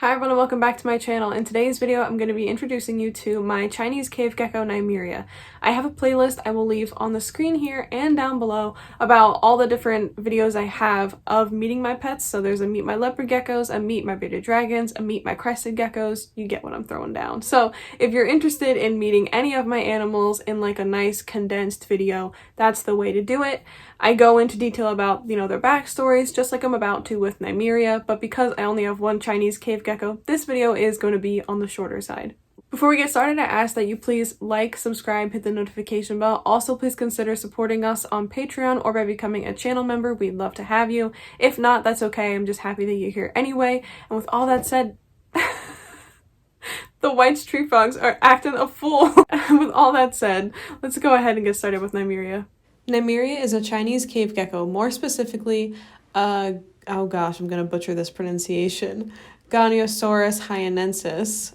Hi everyone and welcome back to my channel. In today's video, I'm going to be introducing you to my Chinese cave gecko Nymeria. I have a playlist I will leave on the screen here and down below about all the different videos I have of meeting my pets. So there's a meet my leopard geckos, a meet my bearded dragons, a meet my crested geckos. You get what I'm throwing down. So if you're interested in meeting any of my animals in like a nice condensed video, that's the way to do it. I go into detail about, their backstories, just like I'm about to with Nymeria, but because I only have one Chinese cave gecko, this video is going to be on the shorter side. Before we get started, I ask that you please like, subscribe, hit the notification bell. Also, please consider supporting us on Patreon or by becoming a channel member. We'd love to have you. If not, that's okay. I'm just happy that you're here anyway. And with all that said, the white tree frogs are acting a fool. With all that said, let's go ahead and get started with Nymeria. Nymeria is a Chinese cave gecko, more specifically, oh gosh, I'm gonna butcher this pronunciation, Goniosaurus hyanensis.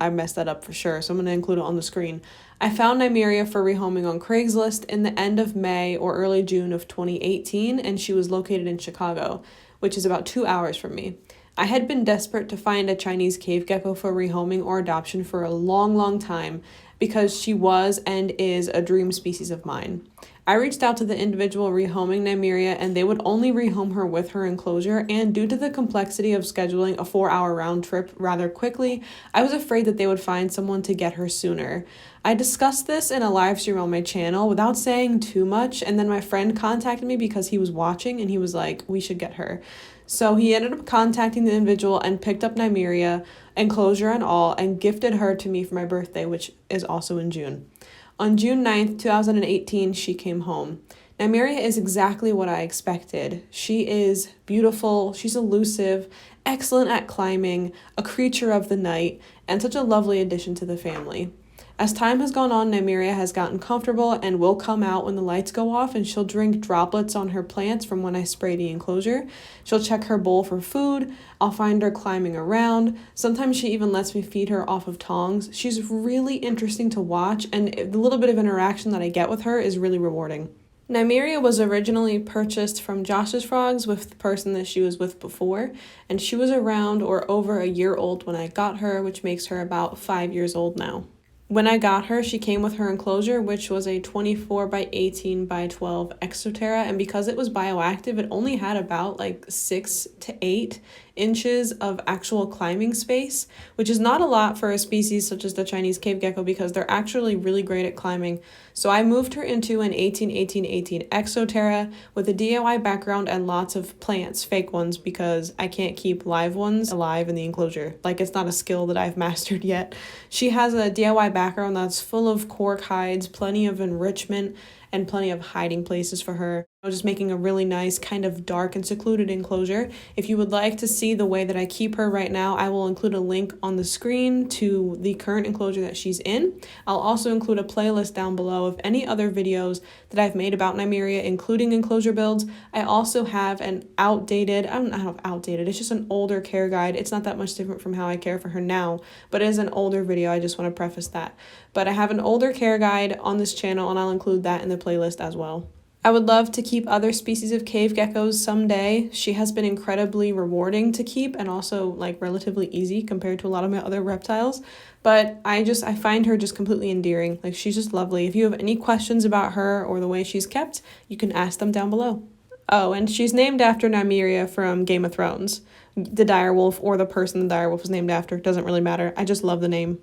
I messed that up for sure, so I'm gonna include it on the screen. I found Nymeria for rehoming on Craigslist in the end of May or early June of 2018, and she was located in Chicago, which is about 2 hours from me. I had been desperate to find a Chinese cave gecko for rehoming or adoption for a long time because she was and is a dream species of mine. I reached out to the individual rehoming Nymeria and they would only rehome her with her enclosure, and due to the complexity of scheduling a 4-hour round trip rather quickly, I was afraid that they would find someone to get her sooner. I discussed this in a live stream on my channel without saying too much, and then my friend contacted me because he was watching and he was like, we should get her. So he ended up contacting the individual and picked up Nymeria, enclosure and all, and gifted her to me for my birthday, which is also in June. On June 9th, 2018, she came home. Nymeria is exactly what I expected. She is beautiful, she's elusive, excellent at climbing, a creature of the night, and such a lovely addition to the family. As time has gone on, Nymeria has gotten comfortable and will come out when the lights go off, and she'll drink droplets on her plants from when I spray the enclosure. She'll check her bowl for food. I'll find her climbing around. Sometimes she even lets me feed her off of tongs. She's really interesting to watch, and the little bit of interaction that I get with her is really rewarding. Nymeria was originally purchased from Josh's Frogs with the person that she was with before, and she was around or over a year old when I got her, which makes her about 5 years old now. When I got her, she came with her enclosure, which was a 24 by 18 by 12 Exoterra, and because it was bioactive, it only had about 6 to 8 inches of actual climbing space, which is not a lot for a species such as the Chinese cave gecko because they're actually really great at climbing. So I moved her into an 18-18-18 Exoterra with a DIY background and lots of plants, fake ones, because I can't keep live ones alive in the enclosure. It's not a skill that I've mastered yet. She has a DIY background that's full of cork hides, plenty of enrichment, and plenty of hiding places for her. Just making a really nice kind of dark and secluded enclosure. If you would like to see the way that I keep her right now, I will include a link on the screen to the current enclosure that she's in. I'll also include a playlist down below of any other videos that I've made about Nymeria, including enclosure builds. I also have an outdated, I don't know how outdated, it's just an older care guide. It's not that much different from how I care for her now, but it is an older video. I just want to preface that. But I have an older care guide on this channel, and I'll include that in the playlist as well. I would love to keep other species of cave geckos someday. She has been incredibly rewarding to keep and also relatively easy compared to a lot of my other reptiles. But I find her just completely endearing. She's just lovely. If you have any questions about her or the way she's kept, you can ask them down below. Oh, and she's named after Nymeria from Game of Thrones. The direwolf or the person the direwolf was named after. Doesn't really matter. I just love the name.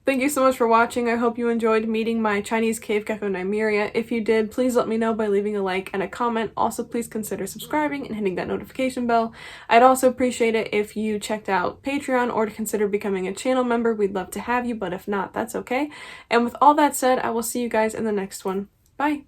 Thank you so much for watching. I hope you enjoyed meeting my Chinese cave gecko Nymeria. If you did, please let me know by leaving a like and a comment. Also, please consider subscribing and hitting that notification bell. I'd also appreciate it if you checked out Patreon or to consider becoming a channel member. We'd love to have you, but if not, that's okay. And with all that said, I will see you guys in the next one. Bye!